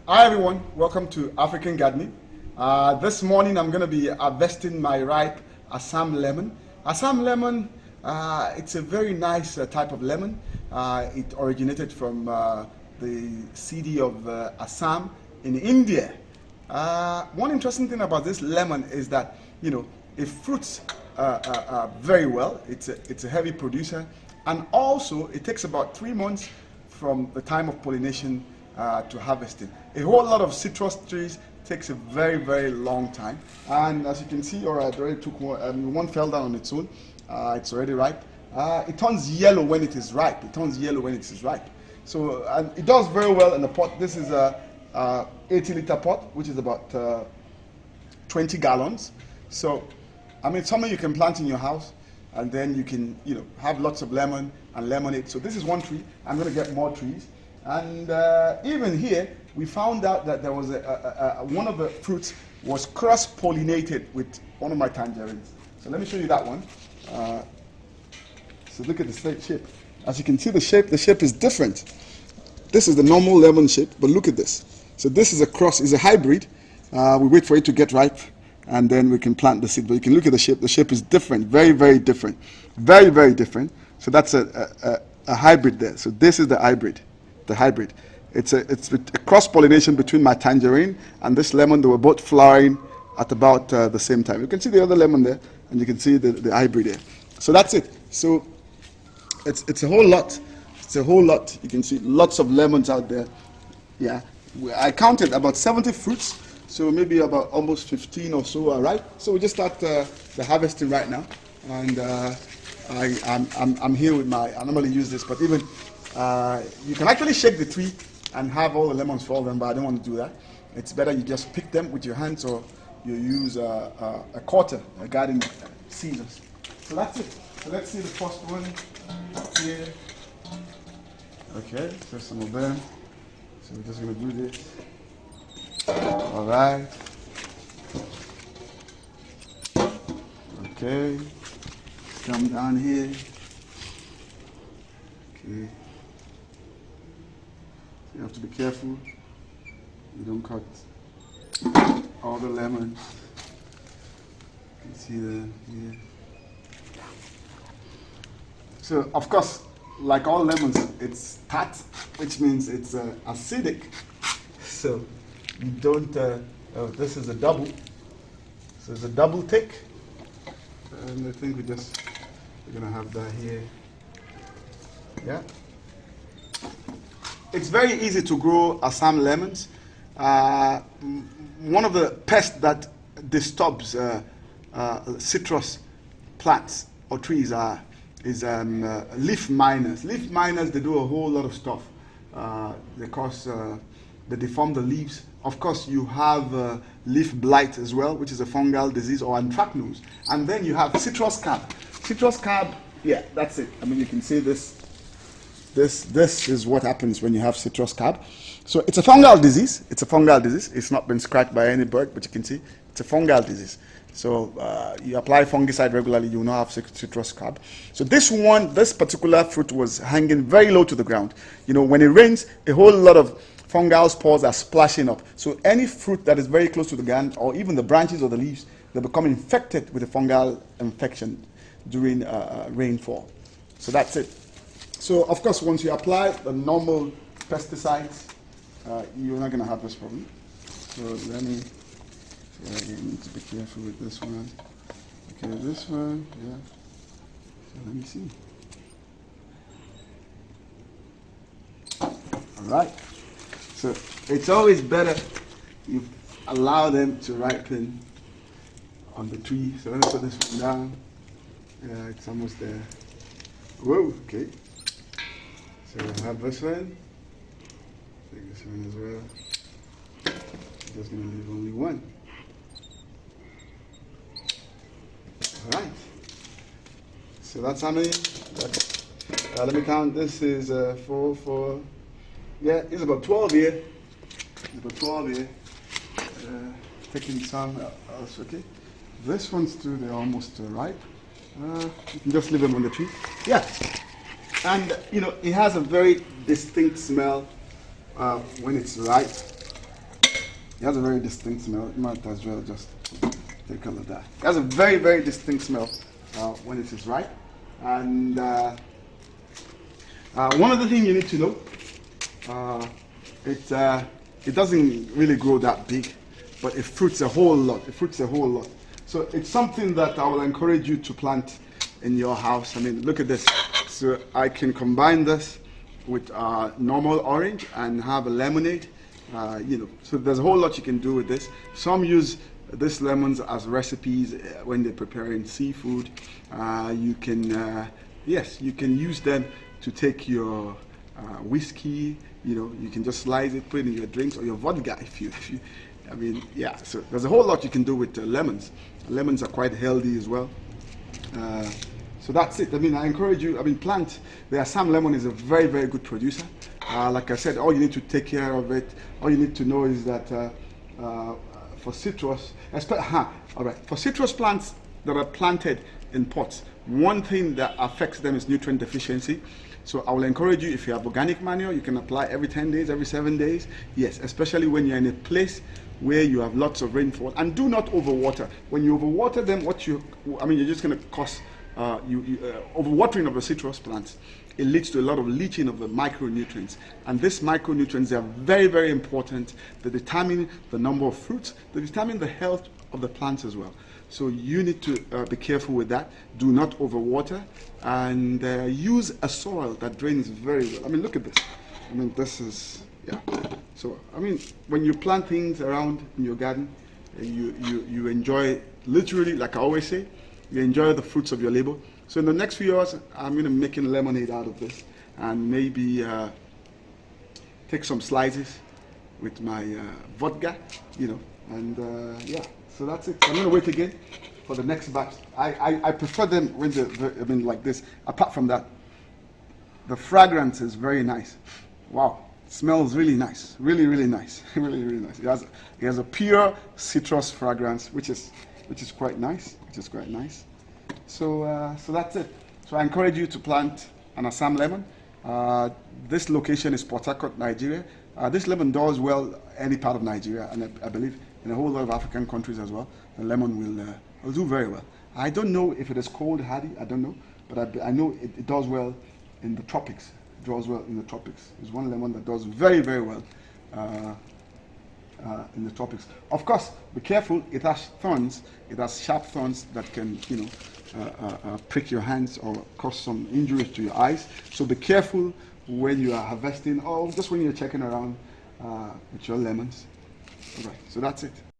Hi everyone, welcome to African Gardening. This morning I'm going to be harvesting my ripe Assam lemon. Assam lemon, it's a very nice type of lemon. It originated from the city of Assam in India. One interesting thing about this lemon is that, it fruits very well. It's a heavy producer, and also it takes about 3 months from the time of pollination to harvesting. A whole lot of citrus trees takes a very, very long time. And as you can see, or I already took one fell down on its own. It's already ripe. It turns yellow when it is ripe. It turns yellow when it is ripe. So and it does very well in the pot. This is a 80-liter pot, which is about 20 gallons. So, I mean, something you can plant in your house, and then you can, have lots of lemon and lemonade. So this is one tree. I'm going to get more trees. And even here, we found out that there was one of the fruits was cross-pollinated with one of my tangerines. So let me show you that one. So look at the shape. As you can see, the shape is different. This is the normal lemon shape, but look at this. So this is a hybrid. We wait for it to get ripe, and then we can plant the seed. But you can look at the shape. The shape is different, very, very different. Very, very different. So that's a hybrid there. So this is the hybrid. The hybrid. It's a cross-pollination between my tangerine and this lemon. They were both flowering at about the same time. You can see the other lemon there, and you can see the hybrid there. So that's it. So it's a whole lot. It's a whole lot. You can see lots of lemons out there. Yeah, I counted about 70 fruits. So maybe about almost 15 or so are ripe. So we just start the harvesting right now, and I'm here with I normally use this, but even you can actually shake the tree and have all the lemons fall down, but I don't want to do that. It's better you just pick them with your hands, or you use a quarter, a garden scissors. So that's it. So let's see the first one here. Okay, so some of them. So we're just going to do this. All right. Okay. Come down here. Okay. You have to be careful. You don't cut all the lemons. You can see here. So, of course, like all lemons, it's tart, which means it's acidic. So, you don't. This is a double. So it's a double take, and I think we're gonna have that here. Yeah. It's very easy to grow Assam lemons. One of the pests that disturbs citrus plants or trees is leaf miners. Leaf miners, they do a whole lot of stuff. They deform the leaves. Of course, you have leaf blight as well, which is a fungal disease, or anthracnose. And then you have citrus scab. Citrus scab, yeah, that's it. I mean, you can see this. This is what happens when you have citrus scab. So it's a fungal disease. It's a fungal disease. It's not been scratched by any bird, but you can see it's a fungal disease. So you apply fungicide regularly, you will not have citrus scab. So this particular fruit was hanging very low to the ground. When it rains, a whole lot of fungal spores are splashing up. So any fruit that is very close to the ground, or even the branches or the leaves, they become infected with a fungal infection during rainfall. So that's it. So, of course, once you apply the normal pesticides, you're not going to have this problem. So, you need to be careful with this one. Okay, this one, yeah. So, let me see. All right. So, it's always better you allow them to ripen on the tree. So, let me put this one down. Yeah, it's almost there. Whoa, okay. So I have this one. Take this one as well. I'm just going to leave only one. All right. So that's how many. Let me count. This is 4. Yeah, it's about 12 here. It's about 12 here. Taking some else. Okay. This one's too. They're almost ripe. You can just leave them on the tree. Yeah. And, it has a very distinct smell when it's ripe. It has a very distinct smell. You might as well just take a look at that. It has a very, very distinct smell when it is ripe. And one other thing you need to know, it doesn't really grow that big, but it fruits a whole lot. It fruits a whole lot. So it's something that I will encourage you to plant in your house. I mean, look at this. So I can combine this with normal orange and have a lemonade. So there's a whole lot you can do with this. Some use these lemons as recipes when they're preparing seafood. You can use them to take your whiskey. You can just slice it, put it in your drinks or your vodka so there's a whole lot you can do with lemons. Lemons are quite healthy as well. So that's it. I mean, I encourage you. I mean, the Assam lemon is a very, very good producer. Like I said, all you need to take care of it. All you need to know is that for citrus, for citrus plants that are planted in pots, one thing that affects them is nutrient deficiency. So I will encourage you, if you have organic manure, you can apply every 10 days, every 7 days. Yes, especially when you're in a place where you have lots of rainfall. And do not overwater. When you overwater them, you're just going to cause overwatering of the citrus plants. It leads to a lot of leaching of the micronutrients. And these micronutrients are very, very important. They determine the number of fruits. They determine the health of the plants as well. So you need to be careful with that. Do not overwater. And use a soil that drains very well. I mean, look at this. I mean, this is, So, I mean, when you plant things around in your garden, you enjoy, literally, like I always say, you enjoy the fruits of your labor. So in the next few hours, I'm going to be making lemonade out of this, and maybe take some slices with my vodka, So that's it. I'm going to wait again for the next batch. I prefer them when like this. Apart from that, the fragrance is very nice. Wow, it smells really nice, really, really nice, really, really nice. It has a pure citrus fragrance, which is quite nice. So that's it. So I encourage you to plant an Assam lemon. This location is Port Harcourt, Nigeria. This lemon does well any part of Nigeria, and I believe in a whole lot of African countries as well. The lemon will do very well. I don't know if it is cold hardy. I don't know, but I know it does well in the tropics. It does well in the tropics. There's one lemon that does very, very well in the tropics. Of course, be careful. It has thorns. It has sharp thorns that can, prick your hands or cause some injuries to your eyes. So be careful when you are harvesting or just when you're checking around with your lemons. All right, so that's it.